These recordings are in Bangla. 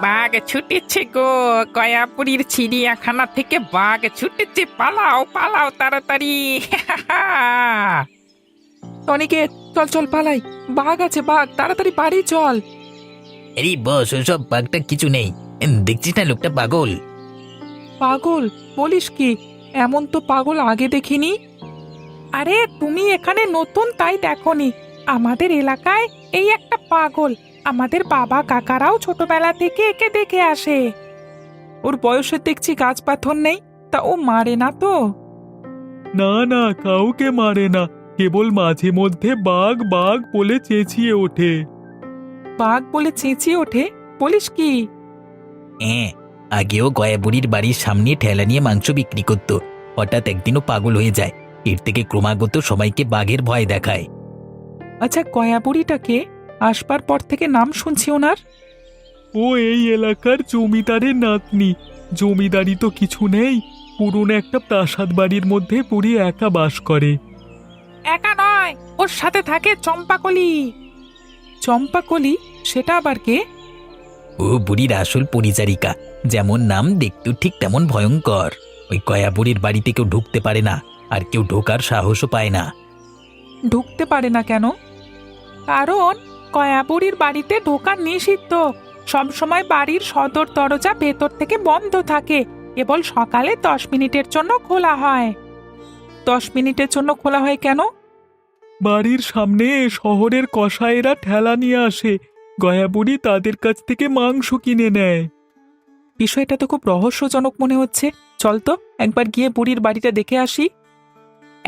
বাঘ ছুটেছে গো, কয়াপুরীর চিড়িয়াখানা থেকে বাঘ ছুটেছে, পালাও পালাও তাড়াতাড়ি। অনিকেত, চল চল পালাই, বাঘ আছে বাঘ, তাড়াতাড়ি বাড়ি চল। আরে বস, ওসব বাঘটা কিছু নেই। দেখছিস না লোকটা পাগল। পাগল বলিস কি? এমন তো পাগল আগে দেখিনি। আরে তুমি এখানে নতুন তাই দেখোনি, আমাদের এলাকায় এই একটা পাগল, আমাদের বাবা কাকারাও ছোটবেলা থেকে একে দেখে আসে। ওর বয়সে দেখছি গাছ পাথর নেই, তা ও মারে না তো? না না, কাউকে মারে না, কেবল মাঝে মধ্যে বাঘ বাঘ বলে চেঁচিয়ে ওঠে। বাঘ বলে চেঁচিয়ে ওঠে বলিস কি? হ্যাঁ, আগেও গয়াবুড়ির বাড়ির সামনে ঠেলা নিয়ে মাংস বিক্রি করত। হঠাৎ একদিনও পাগল হয়ে যায়। এর থেকে ক্রমাগত সবাইকে বাঘের ভয় দেখায়। আচ্ছা, কয়াবুড়িটাকে আসবার পর থেকে নাম শুনছি ওনার। ও এই এলাকার জমিদারের নাতনি। জমিদারি তো কিছু নেই, পুরনো একটা প্রাসাদ বাড়ির মধ্যে বুড়ি একা বাস করে। একা নয়, ওর সাথে থাকে চম্পাকলি। চম্পাকলি? সেটা আবার কে? ও বুড়ির আসল পরিচারিকা। যেমন নাম, দেখতেও ঠিক তেমন ভয়ঙ্কর। ওই গয়াবুড়ির বাড়িতে কেউ ঢুকতে পারে না, আর কেউ ঢোকার সাহসও পায় না। ঢুকতে পারে না কেন? কারণ কয়াবুড়ির বাড়িতে ঢোকা নিষিদ্ধ। সবসময় বাড়ির সদর দরজা ভেতর থেকে বন্ধ থাকে, কেবল সকালে 10 মিনিটের জন্য খোলা হয়। 10 মিনিটের জন্য খোলা হয় কেন? বাড়ির সামনে শহরের কসাইরা ঠেলা নিয়ে আসে, গয়াবুড়ি তাদের কাছ থেকে মাংস কিনে নেয়। বিষয়টা তো খুব রহস্যজনক মনে হচ্ছে। চল তো একবার গিয়ে বুড়ির বাড়িটা দেখে আসি।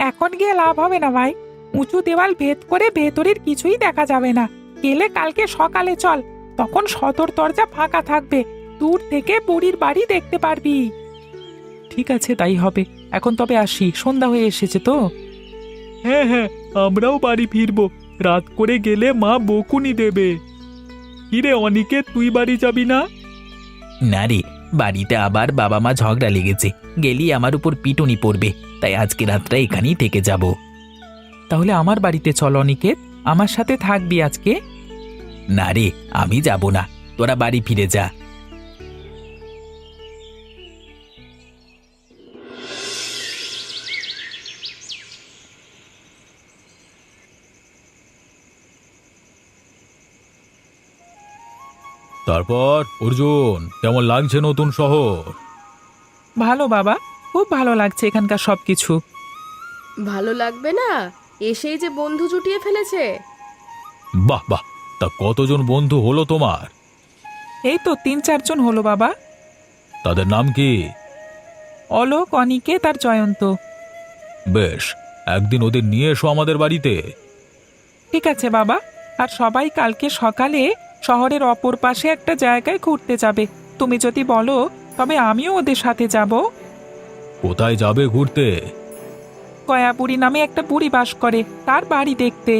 এখন গিয়ে লাভ হবে না ভাই, উঁচু দেওয়াল ভেদ করে ভেতরের কিছুই দেখা যাবে না। গেলে কালকে সকালে চল, তখন সদর দরজা ফাঁকা থাকবে, দূর থেকে বুড়ির বাড়ি দেখতে পারবি। ঠিক আছে, তাই হবে। এখন তবে আসি, সন্ধ্যা হয়ে এসেছে তো। হ্যাঁ হ্যাঁ, আমরাও বাড়ি ফিরবো। রাত করে গেলে মা বকুনি দেবে। কিরে অনিকেত, তুই বাড়ি যাবি না? না রে, বাড়িতে আবার বাবা মা ঝগড়া লেগেছে, গেলি আমার উপর পিটুনি পড়বে। তাই আজকে রাতটা এখানেই থেকে যাব। তাহলে আমার বাড়িতে চল অনিকেত, আমার সাথে থাকবি আজকে। না রে, আমি যাব না, তোরা বাড়ি ফিরে যা। তারপর অর্জুন, কেমন লাগছে নতুন শহর? ভালো বাবা, খুব ভালো লাগছে এখানকার সবকিছু। ভালো লাগবে না, এসেই যে বন্ধু জুটিয়ে ফেলেছে। বাহ বাহ, তা কতজন বন্ধু হলো তোমার? এই তো 3-4 জন হলো বাবা। তাদের নাম কি? অলোক, অনিকেত আর জয়ন্ত। বেশ, একদিন ওদের নিয়ে এসো আমাদের বাড়িতে। ঠিক আছে বাবা, আর সবাই কালকে সকালে শহরের অপর পাশে একটা জায়গায় ঘুরতে যাবে। তুমি যদি বলো তবে আমিও ওদের সাথে যাব। কোথায় যাবে ঘুরতে? কয়াবুড়ি নামে একটা বুড়ি বাস করে, তার বাড়ি দেখতে।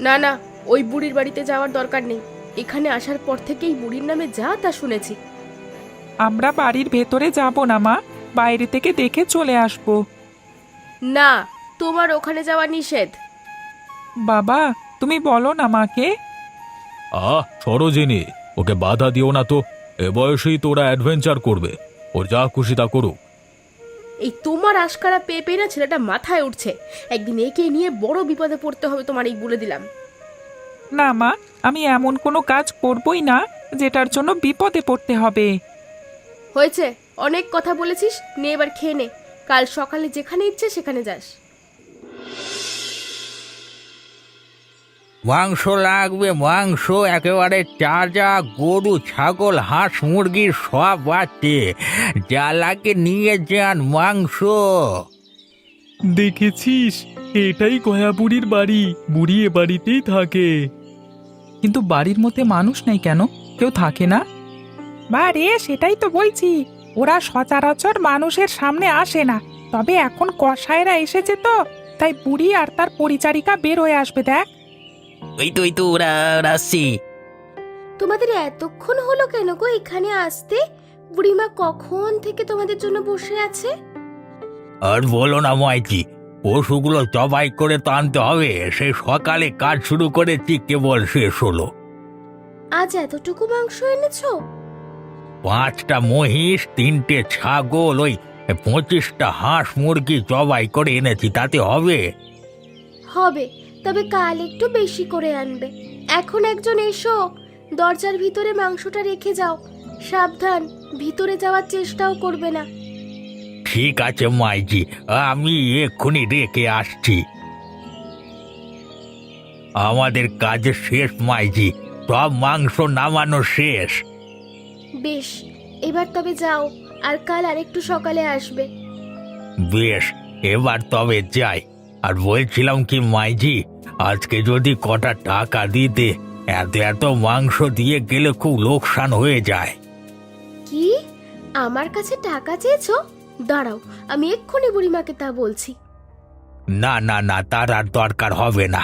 না না, ওই বুড়ির বাড়িতে যাওয়ার দরকার নেই। এখানে আসার পর থেকেই বুড়ির নামে যা তা শুনেছি। আমরা বাড়ির ভেতরে যাব না মা, বাইরে থেকে দেখে চলে আসব। না, তোমার ওখানে যাওয়া নিষেধ। বাবা, তুমি বলো না মাকে। সরোজিনী, ওকে বাধা দিও না তো। এ বয়সেই তোরা অ্যাডভেঞ্চার করবে, ওর যা খুশি তা করুক। এই তোমার আশকারা পেয়ে পেয়ে না ছেলেটা মাথায় উঠছে। একদিন একে নিয়ে বড় বিপদে পড়তে হবে তোমার, এই বলে দিলাম। না মা, আমি এমন কোনো কাজ করবই না যেটার জন্য বিপদে পড়তে হবে। হয়েছে, অনেক কথা বলেছিস, নে এবার খেয়ে নে। কাল সকালে যেখানে ইচ্ছে সেখানে যাস। মাংস লাগবে, মাংস একেবারে তাজা, গরু ছাগল হাঁস মুরগির সব আছে, যা লাগে নিয়ে যান মাংস। দেখেছিস, এটাই গয়াবুড়ির বাড়ি। বুড়ি এ বাড়িতেই থাকে। কিন্তু বাড়ির মধ্যে মানুষ নেই কেন? কেউ থাকে না? বারে, সেটাই তো বলছি, ওরা সচরাচর মানুষের সামনে আসে না। তবে এখন কসাইরা এসেছে তো, তাই বুড়ি আর তার পরিচারিকা বের হয়ে আসবে। দেখ, ওই তো ওরা আসছে। তোমাদের এতক্ষণ হলো কেন গো এখানে আসতে? বুড়িমা কখন থেকে তোমাদের জন্য বসে আছে। আর বলো না মাইজি, পশুগুলো জবাই করে তো আনতে হবে। সে সকালে কাজ শুরু করেছি, কেবল শেষ হলো। আজ এতটুকু মাংস এনেছো? 5টা মহিষ, 3টে ছাগল, ওই 25টা হাঁস মুরগি জবাই করে এনেছি, তাতে হবে? হবে, তবে কাল একটু বেশি করে আনবে। এখন একজন এসো, দরজার ভিতরে মাংসটা রেখে যাও। সাবধান, ভিতরে যাওয়ার চেষ্টাও করবে না। ঠিক আছে মাইজি, আমি এক্ষুনি রেখে আসছি। আমাদের কাজ শেষ মাইজি, সব মাংস নামানো শেষ। বেশ, এবার তবে যাও, আর কাল আরেকটু সকালে আসবে। বেশ, এবার তবে যাই। আর বলছিলাম কি মাইজি, আজকে যদি কটা টাকা দিতে, এত এত মাংস দিয়ে গেলে খুব লোকসান হয়ে যায়। কি, আমার কাছে টাকা চেয়েছো? দাঁড়াও, আমি এক্ষুনি বুড়িমাকে তা বলছি। না না না, তার আর দরকার হবে না।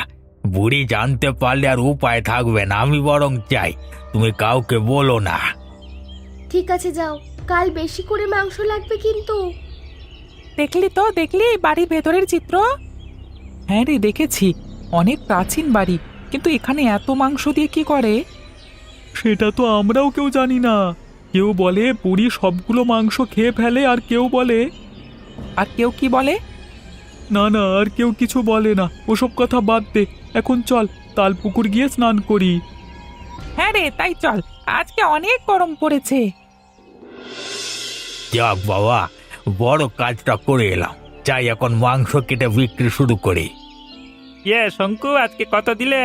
বুড়ি জানতে পারলে আর উপায় থাকবে না। আমি বরং চাই তুমি কাউকে বলো না। ঠিক আছে, যাও, কাল বেশি করে মাংস লাগবে কিন্তু। দেখলি বাড়ির ভেতরের চিত্র? হ্যাঁ রে, দেখেছি। অনেক প্রাচীন বাড়ি, কিন্তু এখানে এত মাংস দিয়ে কি করে? সেটা তো আমরাও কেউ জানি না। কেউ বলে বুড়ি সবগুলো মাংস খেয়ে ফেলে, আর কেউ বলে আর কেউ কি বলে? না না, আর কেউ কিছু বলে না। ওসব কথা বাদ দে, এখন চল তালপুকুর গিয়ে স্নান করি। হ্যাঁ রে, তাই চল, আজকে অনেক গরম পড়েছে। যাক বাবা, বড় কাজটা করে এলাম। চাই এখন মাংস কেটে বিক্রি শুরু করি। শঙ্কু, আজকে কত দিলে?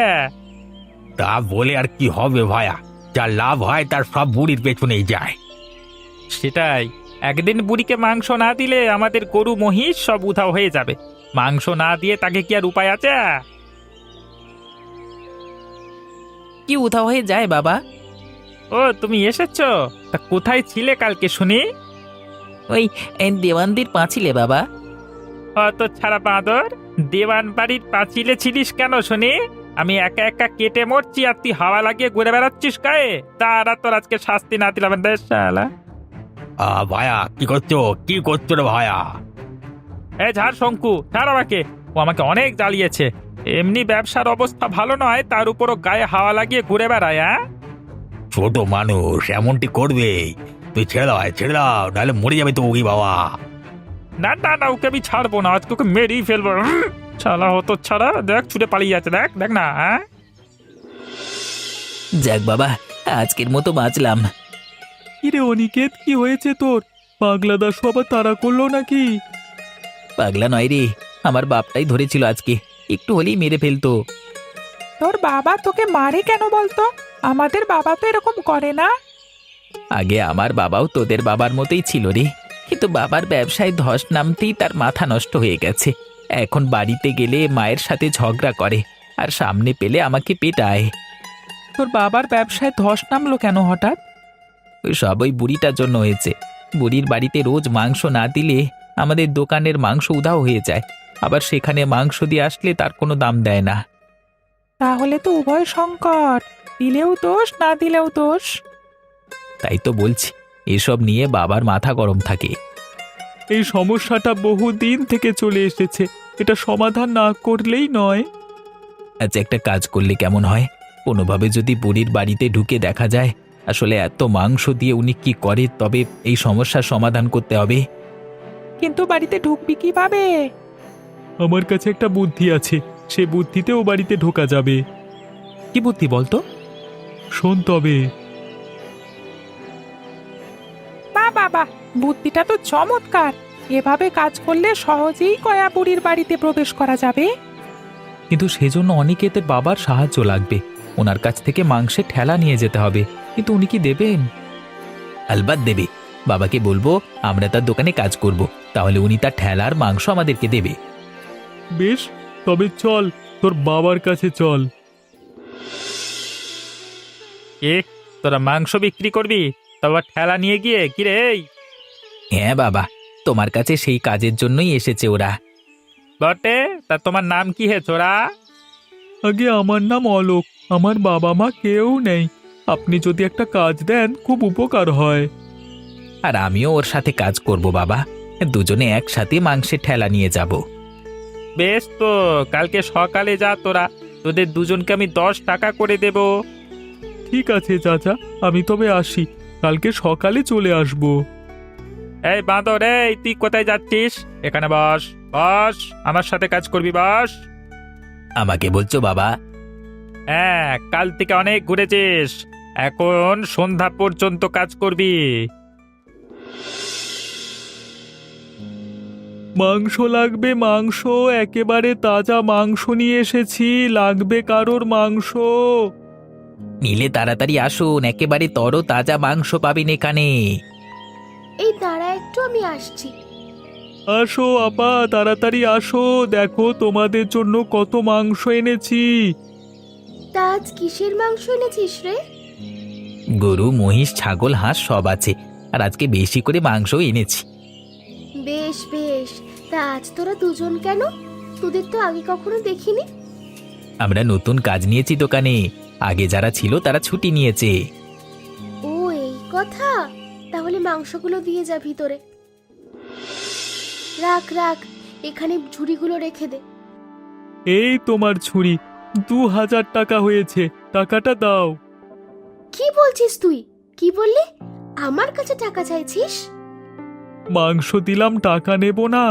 তা বলে আর কি হবে ভায়া, যা লাভ হয় তার সব বুড়ির পেছনেই যায়। সেটাই, একদিন বুড়িকে মাংস না দিলে আমাদের গরু মহিষ সব উধাও হয়ে যাবে। মাংস না দিয়ে তাকে কি আর উপায় আছে? কি উধাও হয়ে যায় বাবা? ও, তুমি এসেছো? তা কোথায় ছিলে কালকে শুনি? ওই দেওয়ানদের পাঁচিলে বাবা। অত ছাড়া বাঁদর, দেওয়ান বাড়ির পাঁচিলে ছিলিস কেন শুনি? আমি একা একা কেটে মরছি আর তুই হাওয়া লাগিয়ে ঘুরে বেড়াচ্ছিস গায়ে। তারা তোর আজকে শাস্তি না দিলাম রে শালা। ভায়া, কি করছো রে ভায়া? এ ঝাড় শঙ্কু, ছাড় আমাকে। ও আমাকে অনেক জ্বালিয়েছে। এমনি ব্যবসার অবস্থা ভালো নয়, তার উপরও গায়ে হাওয়া লাগিয়ে ঘুরে বেড়ায়। ছোট মানুষ এমনটি করবে? তুই ছেড়ে দাও, নাহলে মরে যাবে তো ওই বাবা। না না না, ওকে আমি ছাড়বো না, আজকে ওকে মেরেই ফেলবো। শালা হতো ছাড়া, দেখ ছুটে পালিয়ে যাচ্ছে, দেখ দেখ না। যাক বাবা, আজকের মতো বাঁচলাম। কিরে অনিকেত, কি হয়েছে তোর? পাগলা দাস আবার তাড়া করলো নাকি? পাগলা নয় রে, আমার বাপটাই ধরেছিল আজকে, একটু হলেই মেরে ফেলতো। তোর বাবা তোকে মারে কেন বলতো? আমাদের বাবা তো এরকম করে না। আগে আমার বাবাও তোদের বাবার মতোই ছিল রে, কিন্তু বাবার ব্যবসায় ধস নামতেই তার মাথা নষ্ট হয়ে গেছে। এখন বাড়িতে গেলে মায়ের সাথে ঝগড়া করে, আর সামনে পেলে আমাকে পেটায়। তোর বাবার ব্যবসায় ধস নামলো কেন হঠাৎ? সব ওই বুড়িটার জন্য হয়েছে। বুড়ির বাড়িতে রোজ মাংস না দিলে আমাদের দোকানের মাংস উধাও হয়ে যায়, আবার সেখানে মাংস দিয়ে আসলে তার কোনো দাম দেয় না। তাহলে তো উভয় সংকট, দিলেও দোষ, না দিলেও দোষ। তাই তো বলছি, এসব নিয়ে বাবার মাথা গরম থাকে। এই সমস্যাটা বহুদিন থেকে চলে এসেছে, এটা সমাধান না করলেই নয়। আচ্ছা, একটা কাজ করলে কেমন হয়? কোনোভাবে যদি বুড়ির বাড়িতে ঢুকে দেখা যায় আসলে এত মাংস দিয়ে উনি কি করে, তবে এই সমস্যার সমাধান করতে হবে। কিন্তু বাড়িতে ঢুকবি কিভাবে? আমার কাছে একটা বুদ্ধি আছে, সে বুদ্ধিতে ও বাড়িতে ঢোকা যাবে। কি বুদ্ধি বলতো? শোন তবে। বাবা, বুদ্ধিটা তো চমৎকার। এভাবে কাজ করলে সহজেই কয়া বুড়ির বাড়িতে প্রবেশ করা যাবে। কিন্তু সেজন্য অনিকেতের বাবার সাহায্য লাগবে। ওনার কাছ থেকে মাংসের ঠেলা নিয়ে যেতে হবে, কিন্তু উনি কি দেবেন? আলবাত দেবে। বাবাকে বলবো আমরা তার দোকানে কাজ করব, তাহলে উনি তার ঠেলার মাংস আমাদেরকে দেবে। বেশ, তবে চল তোর বাবার কাছে চল। তোরা মাংস বিক্রি করবি? তবে ঠেলা নিয়ে গিয়ে কিরে? হ্যাঁ বাবা, তোমার কাছে সেই কাজের জন্যই এসেছে ওরা। বটে, তা তোমার নাম কি হে ছোড়া? আগে আমার নাম অলোক, আমার বাবা মা কেউ নেই। আপনি যদি একটা কাজ দেন খুব উপকার হয়। আর আমিও ওর সাথে কাজ করব বাবা, দুজনে একসাথে মাংসের ঠেলা নিয়ে যাব। বেশ, তো কালকে সকালে যা তোরা, তোদের দুজনকে আমি 10 টাকা করে দেব। ঠিক আছে চাচা, আমি তবে আসি, কালকে সকালে চলে আসবো। এই বাঁদর, এই তুই কোথায় যাচ্ছিস? এখানে বস, বস, আমার সাথে কাজ করবি, বস। আমাকে বলছো বাবা? হ্যাঁ, কাল থেকে অনেক ঘুরেছিস, এখন সন্ধ্যা পর্যন্ত কাজ করবি। মাংস লাগবে, মাংস, একেবারে তাজা মাংস নিয়ে এসেছি, লাগবে কারোর মাংস? নিলে তাড়াতাড়ি আসুন, একেবারে তরো তাজা মাংস পাবেন এখানে। এই দাঁড়া একটু, আমি আসছি। আসো আপা, তাড়াতাড়ি আসো, দেখো তোমাদের জন্য কত মাংস এনেছি। তা আজ কিসের মাংস এনেছিস রে? গরু, মহিষ, ছাগল, হাঁস সব আছে, আর আজকে বেশি করে মাংস এনেছি। বেশ বেশ, তা আজ তোরা দুজন কেন? তোদের তো আগে কখনো দেখিনি। আমরা নতুন কাজ নিয়েছি দোকানে, আগে যারা ছিল তারা ছুটি নিয়েছে। ও এই কথা, তাহলে মাংসগুলো দিয়ে যা ভিতরে। রাখ রাখ, এখানে ঝুড়িগুলো রেখে দে। এই তোমার ছুরি, 2000 টাকা হয়েছে, টাকাটা দাও। কি বলছিস তুই? কি বললি? আমার কাছে টাকা চাইছিস? মাংস দিলাম, টাকা নেব না?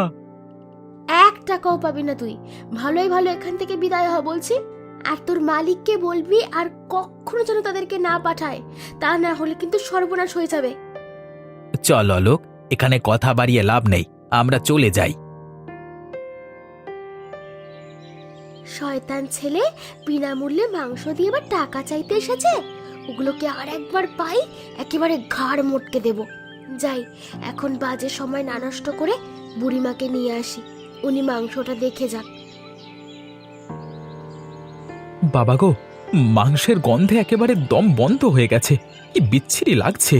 1 টাকাও পাবি না তুই। ভালোই ভালো এখান থেকে বিদায় হ বলছি। আর তোর মালিককে বলবি আর কখনো যেন তাদেরকে না পাঠায়, তা না হলে কিন্তু সর্বনাশ হয়ে যাবে। চল অলোক, এখানে কথা বাড়িয়ে লাভ নেই, আমরা চলে যাই। শয়তান ছেলে, বিনামূল্যে মাংস দিয়ে আবার টাকা চাইতে এসেছে। ওগুলোকে আর একবার পাই, একেবারে ঘাড় মোটকে দেব। যাই, এখন বাজে সময় না নষ্ট করে বুড়িমাকে নিয়ে আসি, উনি মাংসটা দেখে যাক। বাবা গো, মাংসের গন্ধে একেবারে দম বন্ধ হয়ে গেছে, কি বিচ্ছিরি লাগছে।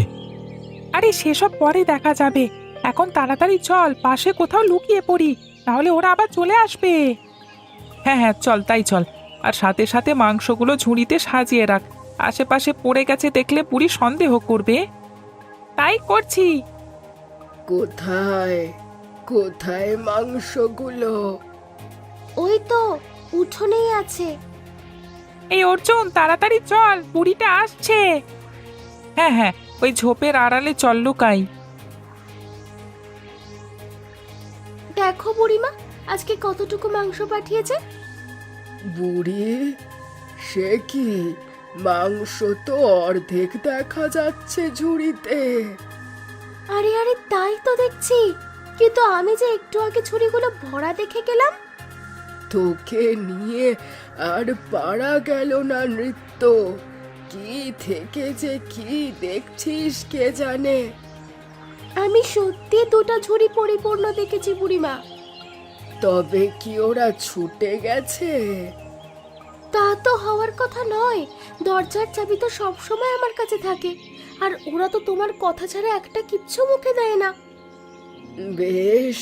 আরে সেসব পরে দেখা যাবে, এখন তাড়াতাড়ি চল, পাশে কোথাও লুকিয়ে পড়ি, তাহলে ওরা আবার চলে আসবে। হ্যাঁ হ্যাঁ, চল তাই চল। আর সাথে সাথে মাংসগুলো ঝুড়িতে সাজিয়ে রাখ, আশেপাশে পড়ে গেছে দেখলে পুরি সন্দেহ করবে। তাই করছি। কোথায় কোথায় মাংসগুলো? ওই তো উঠোনেই আছে। এই অর্জুন, তাড়াতাড়ি চল, পুরিটা আসছে। হ্যাঁ হ্যাঁ, ওই ঝোপের আড়ালে চল লুকাই। দেখো বুড়িমা, আজকে কতটুকু মাংস পাঠিয়েছে। বুড়ি, সে কি, মাংস তো অর্ধেক দেখা যাচ্ছে ঝুড়িতে। আরে আরে, তাই তো দেখছি, কিন্তু আমি যে একটু আগে ঝুড়িগুলো ভরা দেখে গেলাম। তোকে নিয়ে আর পারা গেল না নৃত্য, কি থেকে যে কি দেখছিস কে জানে। আমি সত্যি 2টা ঝুড়ি পরিপূর্ণ দেখেছি বুড়িমা। তবে কি ওরা ছুটে গেছে? তা তো হওয়ার কথা নয়, দরজার চাবি তো সব সময় আমার কাছে থাকে, আর ওরা তো তোমার কথা ছাড়া একটা কিচ্ছু মুখে দেয় না। বেশ,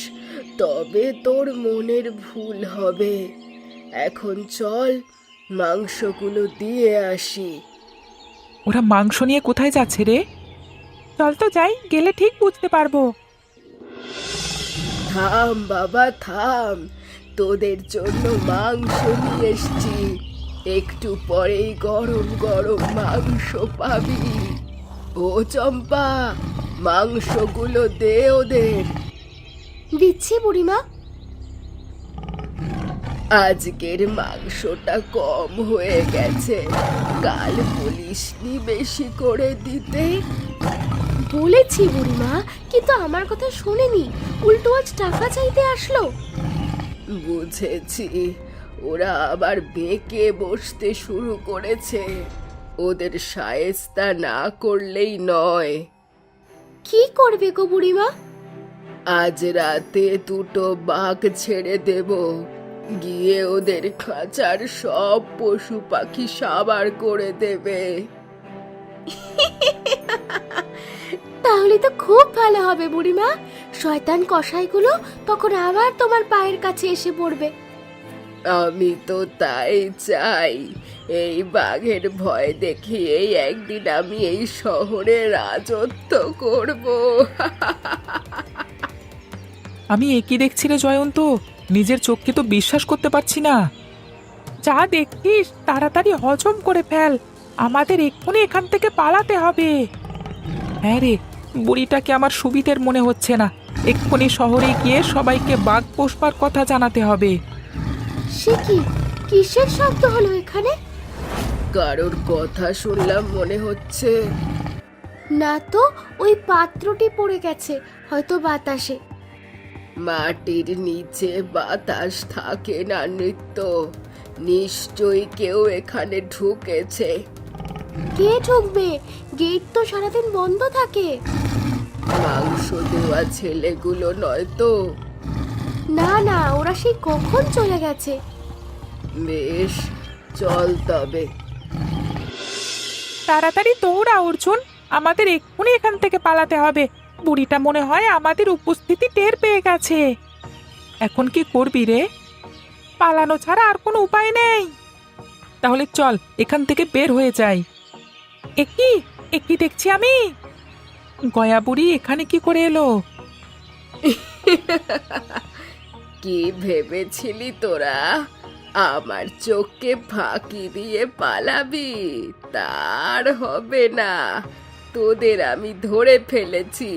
তবে তোর মনের ভুল হবে। এখন চল, মাংসগুলো দিয়ে আসি। ওরা মাংস নিয়ে কোথায় যাচ্ছে রে? চল তো যাই, গেলে ঠিক বুঝতে পারবো। থাম বাবা থাম, তোদের জন্য মাংস নিয়ে এসছি, একটু পরেই গরম গরম মাংস পাবি। ও চম্পা, মাংসগুলো দে ওদের। দিচ্ছি বুড়িমা। আজকের মাংসটা কম হয়ে গেছে, কাল বলিসনি বেশি করে দিতে? বলেছি বুড়িমা, কিন্তু আমার কথা শোনেনি, উল্টো আজ টাকা চাইতে আসলো। বুঝেছি, ওরা আবার বেঁকে বসতে শুরু করেছে, ওদের শায়েস্তা না করলেই নয়। কি করবে গো বুড়িমা? আজ রাতে 2টো বাঘ ছেড়ে দেব, গিয়ে ওদের খাঁচার সব পশু পাখি সাবার করে দেবে। তাহলে তো খুব ভালো হবে বুড়িমা, শয়তান কসাইগুলো তখন আবার তোমার পায়ের কাছে এসে পড়বে। আমি তো তাই চাই, এই বাঘের ভয় দেখিয়েই একদিন আমি এই শহরে রাজত্ব করব। আমি একই দেখছি রে জয়ন্ত, নিজের চোখকে তো বিশ্বাস করতে পারছি না। যা দেখছিস তাড়াতাড়ি হজম করে ফেল, আমাদের এক্ষুনি এখান থেকে পালাতে হবে। হ্যাঁ রে, বুড়িটাকে আমার সুবিধের মনে হচ্ছে না। এক্ষুনি শহরে গিয়ে সবাইকে বাঘ পোষবার কথা জানাতে হবে। সে কি, কিসের শব্দ হলো এখানে? কারোর কথা শুনলাম মনে হচ্ছে। না তো, ওই পাত্রটি পড়ে গেছে, হয়তো বাতাসে। মাটির নিচে বাতাস থাকে না নৃত্য, নিশ্চয়ই কেউ এখানে ঢুকেছে। কে ঢুকবে? গেট তো সারাদিন বন্ধ থাকে। মাংস দেওয়া ছেলেগুলো নয় তো? না না, ওরা সেই কখন চলে গেছে। বেশ, চল তবে। তাড়াতাড়ি দৌড়া অর্জুন, আমাদের এক্ষুনি এখান থেকে পালাতে হবে। বুড়িটা মনে হয় আমাদের উপস্থিতি টের পেয়ে গেছে। এখন কি করবি রে? পালানো ছাড়া আর কোনো উপায় নেই। তাহলে চল এখান থেকে বের হয়ে যাই। একই দেখছি আমি। গয়া বুড়ি এখানে কি করে এলো? কি ভেবেছিলি তোরা আমার চোখকে ফাঁকি দিয়ে পালাবি? তার হবে না, তোদের আমি ধরে ফেলেছি।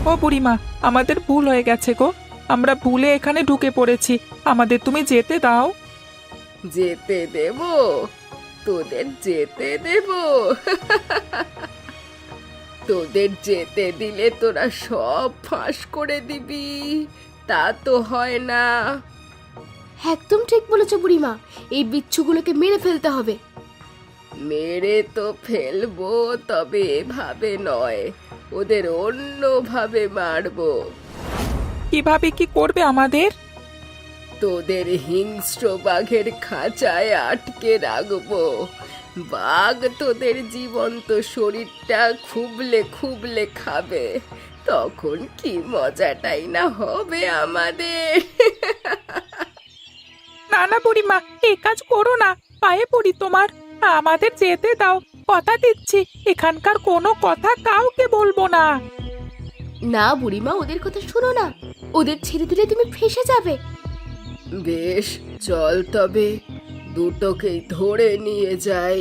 ও বুড়িমা, আমাদের ভুল হয়ে গেছে গো। আমরা ভুলে এখানে ঢুকে পড়েছি, আমাদের তুমি যেতে দাও। যেতে দেব? তোদের যেতে দেব? তোদের যেতে দিলে তোরা সব ফাঁস করে দিবি, তা তো হয় না। একদম ঠিক বলেছো বুড়িমা, এই বিচ্ছুগুলোকে মেরে ফেলতে হবে। মেরে তো ফেলবো, তবে এভাবে নয়, ওদের অন্যভাবে মারবো। কিভাবে কি করবে আমাদের? তোদের হিংস্র বাঘের খাঁচায় আটকে রাখবো। বাঘ তোদের জীবন্ত শরীরটা খুবলে খুবলে খাবে, তখন কি মজাটাই না হবে আমাদের। না না বুড়িমা, এ কাজ করো না, পায়ে পড়ি তোমার। আমাদের যেতে দাও, কথা দিচ্ছি এখানকার কোনো কথা কাউকে বলবো না। না বুড়িমা, ওদের কথা শোনো না, ওদের ছেড়ে দিলে তুমি ফেঁসে যাবে। বেশ, চল তবে, দুটোকেই ধরে নিয়ে যাই।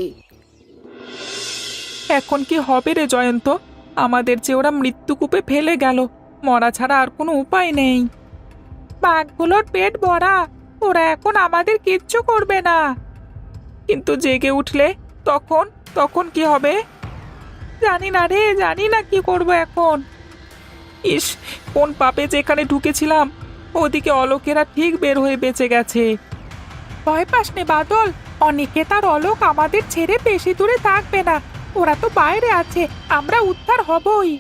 এখন কি হবে রে জয়ন্ত? আমাদের যে ওরা মৃত্যুকূপে ফেলে গেল, মরা ছাড়া আর কোনো উপায় নেই। বাঘগুলোর পেট ভরা, ওরা এখন আমাদের কিচ্ছু করবে না। কিন্তু জেগে উঠলে তখন তখন কি হবে? জানি না রে, জানি না কি করব এখন। ইস, কোন পাপে যেখানে ঢুকেছিলাম, ওদিকে অলোকেরা ঠিক বের হয়ে বেঁচে গেছে। ভয় পাস নে বাদল, অনেকে তার অলোক আমাদের ছেড়ে বেশি দূরে থাকবে না। ওরা তো বাইরে আছে, আমরা উদ্ধার হবই।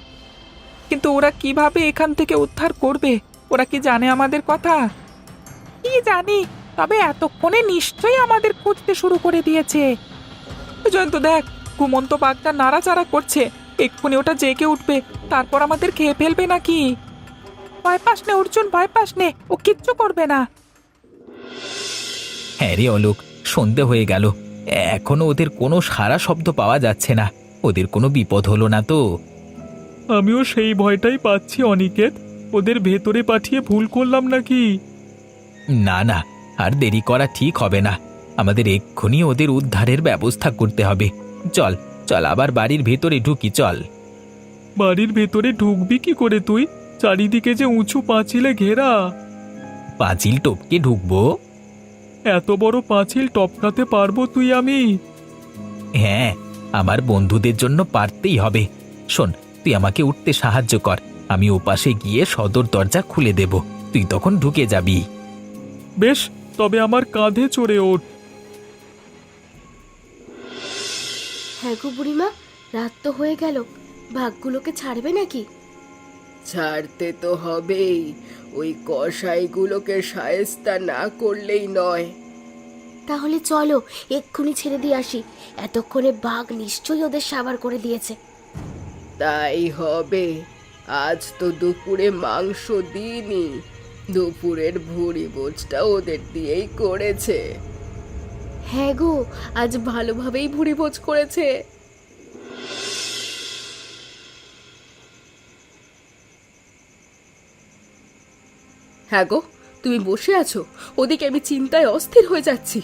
কিন্তু ওরা কিভাবে এখান থেকে উদ্ধার করবে? ওরা কি জানে আমাদের কথা? কি জানি, তবে এতক্ষণে নিশ্চয়ই আমাদের খুঁজতে শুরু করে দিয়েছে। জয়ন্ত দেখ, ঘুমন্ত বাঘটা নাড়াচাড়া করছে, এক্ষুনি ওটা জেগে উঠবে, তারপর আমাদের খেয়ে ফেলবে নাকি। ভয় পাস নে অর্জুন, ভয় পাস নে, ও কিচ্ছু করবে না। হ্যাঁ রে অলোক, সন্ধে হয়ে গেল, এখনো ওদের কোনো সারা শব্দ পাওয়া যাচ্ছে না। ওদের কোনো বিপদ হলো না তো? আমিও সেই ভয়টাই পাচ্ছি অনিকেত, ওদের ভেতরে পাঠিয়ে ভুল করলাম নাকি? না না, আর দেরি করা ঠিক হবে না। আমাদের এক্ষুনি ওদের উদ্ধারের ব্যবস্থা করতে হবে। চল চল, আবার বাড়ির ভেতরে ঢুকি, চল। বাড়ির ভেতরে ঢুকবি কি করে তুই? চারিদিকে যে উঁচু পাঁচিলে ঘেরা। পাঁচিল টপকে ঢুকবো? এত বড় পাঁচিল টপকাতে পারবো তুই আমি? হ্যাঁ, আমার বন্ধুদের জন্য পারতেই হবে। শোন, তুই আমাকে উঠতে সাহায্য কর, আমি ওপাশে গিয়ে সদর দরজা খুলে দেব, তুই তখন ঢুকে যাবি। বেশ, তবে আমার কাঁধে চড়ে ওঠ। হ্যাঁ গো বুড়িমা, রাত তো হয়ে গেল, বাঘগুলোকে ছাড়বে নাকি? ছাড়তে তো হবেই, ওই কসাইগুলোকে শায়েস্তা না করলেই নয়। তাহলে চলো এক্ষুনি ছেড়ে দিয়ে আসি, এতক্ষণে বাঘ নিশ্চয়ই ওদের সাবার করে দিয়েছে। তাই হবে, আজ তো দুপুরে মাংস দিইনি, দুপুরের ভুঁড়ি বোঝটা ওদের দিয়েই করেছে। হ্যাঁ গো, আজ ভালোভাবেই ভুঁড়ি ভোজ করেছে। হ্যাঁ গো, তুমি বসে আছো, ওদিকে আমি চিন্তায় অস্থির হয়ে যাচ্ছি।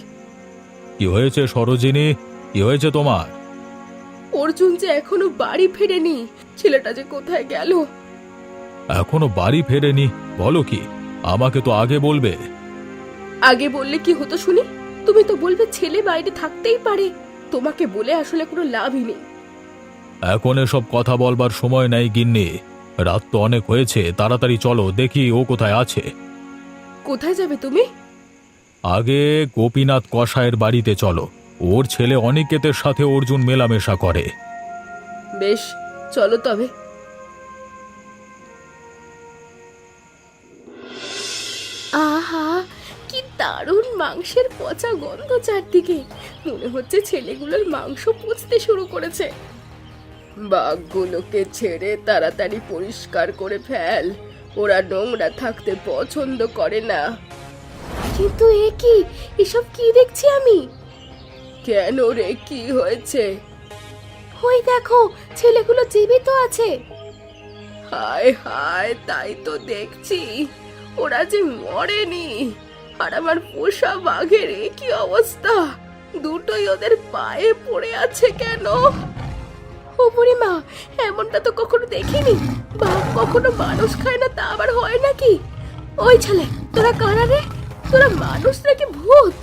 কি হয়েছে সরোজিনী? কি হয়েছে তোমার? অর্জুন যে এখনো বাড়ি ফেরেনি, ছেলেটা যে কোথায় গেল। এখনো বাড়ি ফেরেনি? বলো কি, আমাকে তো আগে বলবে। আগে বললে কি হতো শুনি? তুমি তো বলবে ছেলে বাইরে থাকতেই পারে। তোমাকে বলে আসলে কোনো লাভই নেই। এখন এসব কথা বলবার সময় নাই গিন্নি। রাত তো অনেক হয়েছে, তাড়াতাড়ি চলো, দেখি ও কোথায় আছে। কোথায় যাবে তুমি? আগে গোপীনাথ কসাইয়ের বাড়িতে চলো। ওর ছেলে অনিকেতের সাথে অর্জুন মেলামেশা করে। বেশ, চলো তবে। আহা, কি দারুণ মাংসের পচা গন্ধ চারদিকে। মনে হচ্ছে ছেলেগুলোর মাংস পচতে শুরু করেছে। বাঘগুলোকে ছেড়ে তাড়াতাড়ি পরিষ্কার করে ফেল, ওরা নোংরা থাকতে পছন্দ করে না। কিন্তু এ কি, এসব কি দেখছি আমি? কেন রে, কি হয়েছে? ওই দেখো, ছেলেগুলো জীবিত আছে। হায় হায়, তাই তো দেখছি, ওরা যে মরেনি। আর আমার পোষা বাঘের এ কি অবস্থা, দুটোই ওদের পায়ে পড়ে আছে কেন? ও বুড়িমা, এমনটা তো কখনো দেখিনি। বাঘ কখনো মানুষ খায় না, তা আবার হয় নাকি? ওই ছেলে, তোরা কারা রে? তোরা মানুষ নাকি ভূত?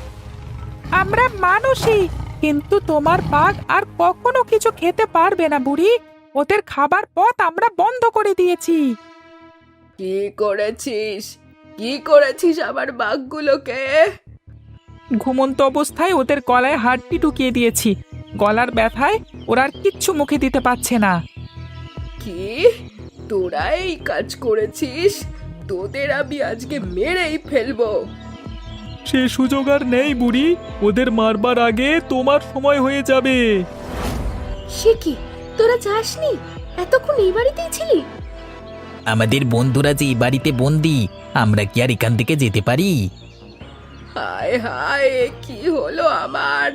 আমরা মানুষই, কিন্তু তোমার বাঘ আর কখনো কিছু খেতে পারবে না বুড়ি। ওদের খাবার পথ আমরা বন্ধ করে দিয়েছি। কি করেছিস? কি করেছিস আমার বাঘগুলোকে? ঘুমন্ত অবস্থায় ওদের গলায় হাড্ডি ঢুকিয়ে দিয়েছি। গলার ব্যথায় ওরা আর কিচ্ছু মুখে দিতে পারছে না। কি, তোরা এই কাজ করেছিস? তোদের আমি আজকে মেরেই ফেলবো। সে সুযোগ আর নেই বুড়ি, ওদের মারবার আগে তোমার সময় হয়ে যাবে। সে কি, তোরা যাসনি? এতক্ষণ এই বাড়িতেই ছিলি? আমাদের বন্ধুরা যে এই বাড়িতে বন্দি, আমরা কি আর এখান থেকে যেতে পারি? হায় হায়, এ কি হলো আমার?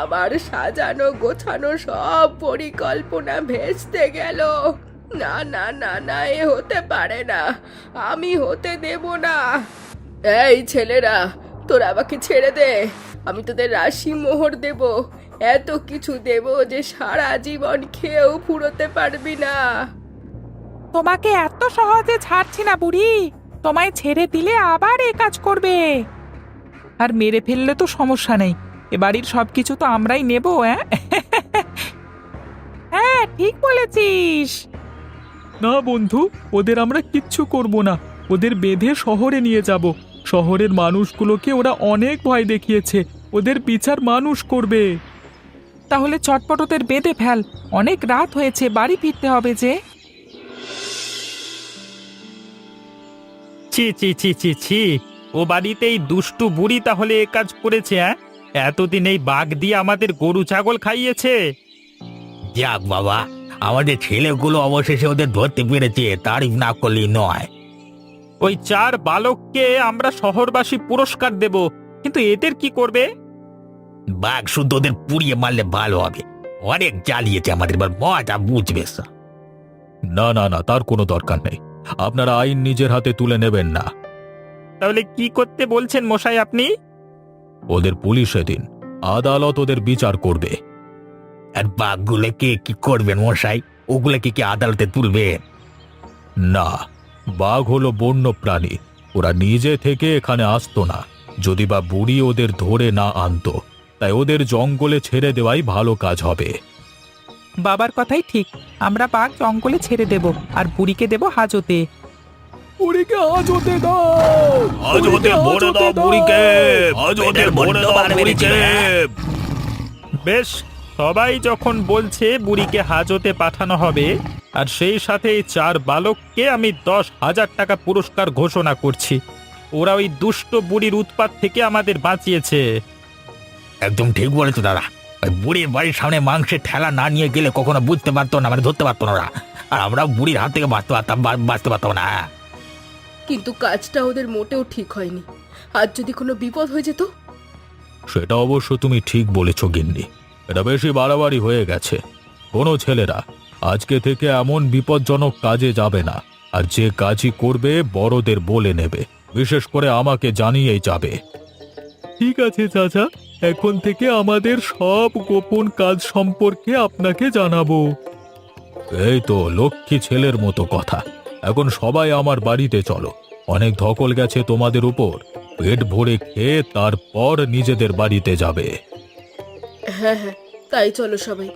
আমার সাজানো গোছানো সব পরিকল্পনা ভেস্তে গেল। না না না না, এ হতে পারে না, আমি হতে দেব না। এই ছেলেরা, তোরা আমাকে ছেড়ে দে। আমি তোদের রাশি মোহর দেব, এত কিছু দেব যে সারা জীবন খেয়েও ফুরোতে পারবি না। তোমাকে এত সহজে ছাড়ছি না বুড়ি। তোমায় ছেড়ে দিলে আবার এ কাজ করবে। আর মেরে ফেললে তো সমস্যা নেই, এ বাড়ির সবকিছু তো আমরাই নেব। হ্যাঁ, ঠিক বলেছিস। না বন্ধু, ওদের আমরা কিচ্ছু করব না। ওদের বেঁধে শহরে নিয়ে যাব। শহরের মানুষগুলোকে ওরা অনেক ভয় দেখিয়েছে, ওদের বিচার মানুষ করবে। তাহলে চটপট ওদের বেঁধে ফেল, অনেক রাত হয়েছে, বাড়ি ফিরতে হবে যে। ছি ছি ছি ছি ছি, ও বাড়িতেই দুষ্টু বুড়ি তাহলে এ কাজ করেছে? হ্যাঁ, এতদিন এই বাঘ দিয়ে আমাদের গরু ছাগল খাইয়েছে। যাক বাবা, আমাদের ছেলেগুলো অবশেষে ওদের ধরতে পেরেছে, তারিফ না করলেই নয়। ওই 4 বালককে আমরা শহরবাসী পুরস্কার দেব, কিন্তু এদের কি করবে? বাঘ শুদ্ধ ওদের পুড়িয়ে মারলে ভালো হবে। অনেক জ্বালিয়েছে আমাদের, এবার মজা বুঝবে। না না না, তার কোনো দরকার নেই। আপনারা আইন নিজের হাতে তুলে নেবেন না। তাহলে কি করতে বলছেন মশাই আপনি? ওদের পুলিশে দিন, আদালত ওদের বিচার করবে। আর বাঘগুলোকে কি করবেন মশাই? ওগুলোকে কি আদালতে তুলবেন? না, বাঘ হলো বন্য প্রাণী, ওরা নিজে থেকে এখানে আসতো না, যদি বা বুড়ি ওদের ধরে না আনতো। তাই ওদের জঙ্গলে ছেড়ে দেওয়াই ভালো কাজ হবে। বাবার কথাই ঠিক, আমরা বাঘ জঙ্গলে ছেড়ে দেব আর বুড়িকে দেব হাজতে। বুড়িকে হাজতে দাও, হাজতে ভরে দাও বুড়িকে, হাজতে ভরে দাও বুড়িকে। বেশ, সবাই যখন বলছে বুড়িকে হাজতে পাঠানো হবে, আর সেই সাথে এই 4 বালককে আমি 10,000 টাকা পুরস্কার ঘোষণা করছি। ওরা ওই দুষ্ট বুড়ির উৎপাত থেকে আমাদের বাঁচিয়েছে। একদম ঠিক বলেছো দাদা। ওই বুড়ির বাড়ির সামনে মাংসের ঠেলা না নিয়ে গেলে কখনো বুঝতে পারতো না, মানে ধরতে পারতো না ওরা। আর আমরা বুড়ির হাত থেকে বাঁচতে পারতাম না। কিন্তু কাজটা ওদের মোটেও ঠিক হয়নি। আজ যদি কোনো বিপদ হয়ে যেত? সেটা অবশ্য তুমি ঠিক বলেছ গিন্নি, এটা বেশি বাড়াবাড়ি হয়ে গেছে। কোনো ছেলেরা আজকে থেকে এমন বিপজ্জনক কাজে যাবে না, আর যে কাজই করবে বড়দের বলে নেবে, বিশেষ করে আমাকে জানিয়েই যাবে। ঠিক আছে চাচা, এখন থেকে আমাদের সব গোপন কাজ সম্পর্কে আপনাকে জানাবো। এই তো লক্ষ্মী ছেলের মতো কথা। এখন সবাই আমার বাড়িতে চলো, অনেক ধকল গেছে তোমাদের উপর। পেট ভরে খেয়ে তারপর নিজেদের বাড়িতে যাবে। হ্যাঁ হ্যাঁ, তাই চলো সবাই।